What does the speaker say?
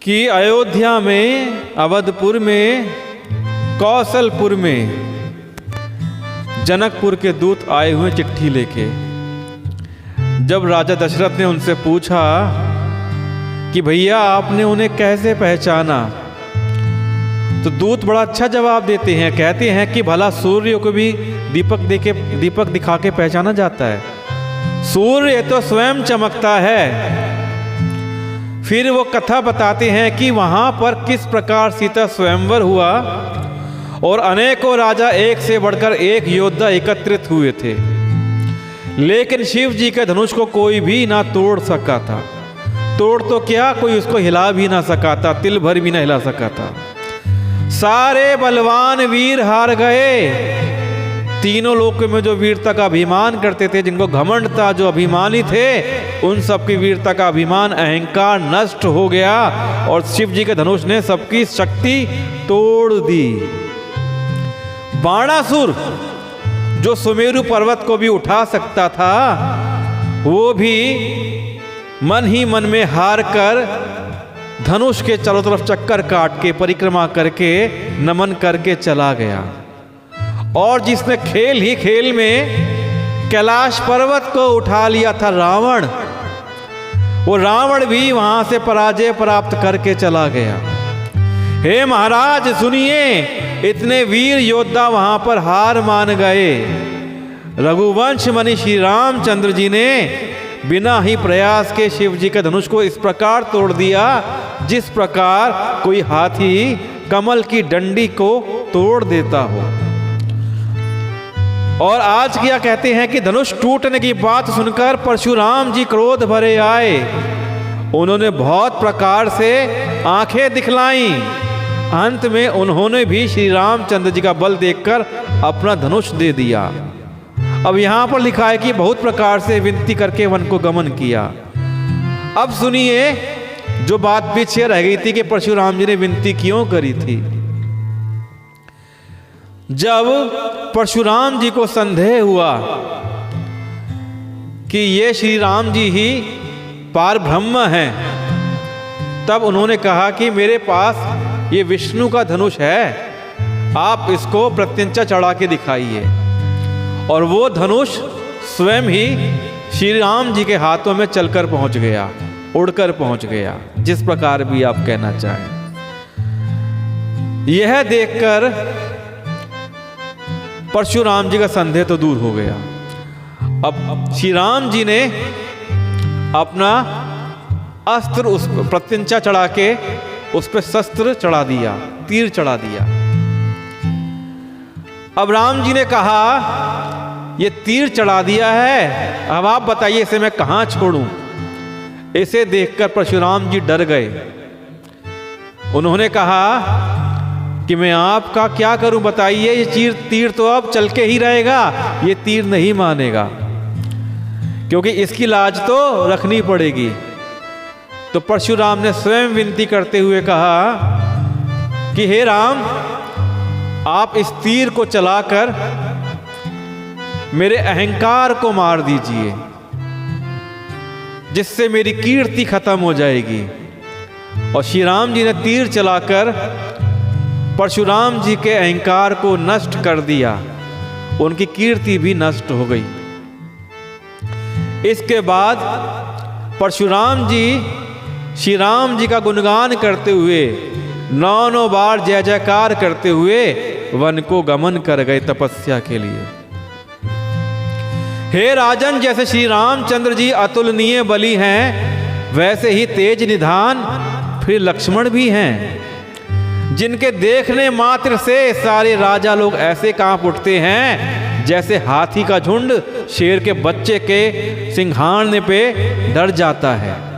कि अयोध्या में, अवधपुर में, कौशलपुर में जनकपुर के दूत आए हुए चिट्ठी लेके। जब राजा दशरथ ने उनसे पूछा कि भैया आपने उन्हें कैसे पहचाना, तो दूत बड़ा अच्छा जवाब देते हैं। कहते हैं कि भला सूर्य को भी दीपक दिखा के पहचाना जाता है? सूर्य तो स्वयं चमकता है। फिर वो कथा बताते हैं कि वहां पर किस प्रकार सीता स्वयंवर हुआ और अनेकों राजा एक से बढ़कर एक योद्धा एकत्रित हुए थे, लेकिन शिव जी के धनुष को कोई भी ना तोड़ सका था। तोड़ तो क्या, कोई उसको हिला भी ना सका था, तिल भर भी ना हिला सका था। सारे बलवान वीर हार गए। तीनों लोकों में जो वीरता का अभिमान करते थे, जिनको घमंड था, जो अभिमानी थे, उन सबकी वीरता का अभिमान, अहंकार नष्ट हो गया और शिव जी के धनुष ने सबकी शक्ति तोड़ दी। बाणासुर जो सुमेरु पर्वत को भी उठा सकता था, वो भी मन ही मन में हार कर धनुष के चारों तरफ चक्कर काट के परिक्रमा करके नमन करके चला गया। और जिसने खेल ही खेल में कैलाश पर्वत को उठा लिया था रावण, वो रावण भी वहां से पराजय प्राप्त करके चला गया। हे महाराज सुनिए, इतने वीर योद्धा वहां पर हार मान गए। रघुवंश मणि श्री रामचंद्र जी ने बिना ही प्रयास के शिव जी के धनुष को इस प्रकार तोड़ दिया जिस प्रकार कोई हाथी कमल की डंडी को तोड़ देता हो। और आज क्या कहते हैं कि धनुष टूटने की बात सुनकर परशुराम जी क्रोध भरे आए। उन्होंने बहुत प्रकार से आंखें दिखलाई। अंत में उन्होंने भी श्री रामचंद्र जी का बल देखकर अपना धनुष दे दिया। अब यहां पर लिखा है कि बहुत प्रकार से विनती करके वन को गमन किया। अब सुनिए जो बात पीछे रह गई थी कि परशुराम जी ने विनती क्यों करी थी। जब परशुराम जी को संदेह हुआ कि ये श्री राम जी ही पार ब्रह्म हैं, तब उन्होंने कहा कि मेरे पास ये विष्णु का धनुष है, आप इसको प्रत्यंचा चढ़ा के दिखाइए। और वो धनुष स्वयं ही श्री राम जी के हाथों में चलकर पहुंच गया, उड़कर पहुंच गया, जिस प्रकार भी आप कहना चाहें। यह देखकर परशुराम जी का संदेह तो दूर हो गया। अब श्री राम जी ने अपना अस्त्र उस प्रत्यंचा चढ़ा के उस पर शस्त्र चढ़ा दिया, तीर चढ़ा दिया। अब राम जी ने कहा ये तीर चढ़ा दिया है, अब आप बताइए इसे मैं कहां छोड़ूं। इसे देखकर परशुराम जी डर गए। उन्होंने कहा कि मैं आपका क्या करूं बताइए, ये तीर तो अब चल के ही रहेगा, ये तीर नहीं मानेगा, क्योंकि इसकी लाज तो रखनी पड़ेगी। तो परशुराम ने स्वयं विनती करते हुए कहा कि हे राम, आप इस तीर को चलाकर मेरे अहंकार को मार दीजिए, जिससे मेरी कीर्ति खत्म हो जाएगी। और श्री राम जी ने तीर चलाकर परशुराम जी के अहंकार को नष्ट कर दिया, उनकी कीर्ति भी नष्ट हो गई। इसके बाद परशुराम जी श्री राम जी का गुणगान करते हुए 9 बार जय जयकार करते हुए वन को गमन कर गए तपस्या के लिए। हे राजन, जैसे श्री रामचंद्र जी अतुलनीय बली हैं, वैसे ही तेज निधान फिर लक्ष्मण भी हैं, जिनके देखने मात्र से सारे राजा लोग ऐसे कांप उठते हैं जैसे हाथी का झुंड शेर के बच्चे के सिंघाड़ने पे डर जाता है।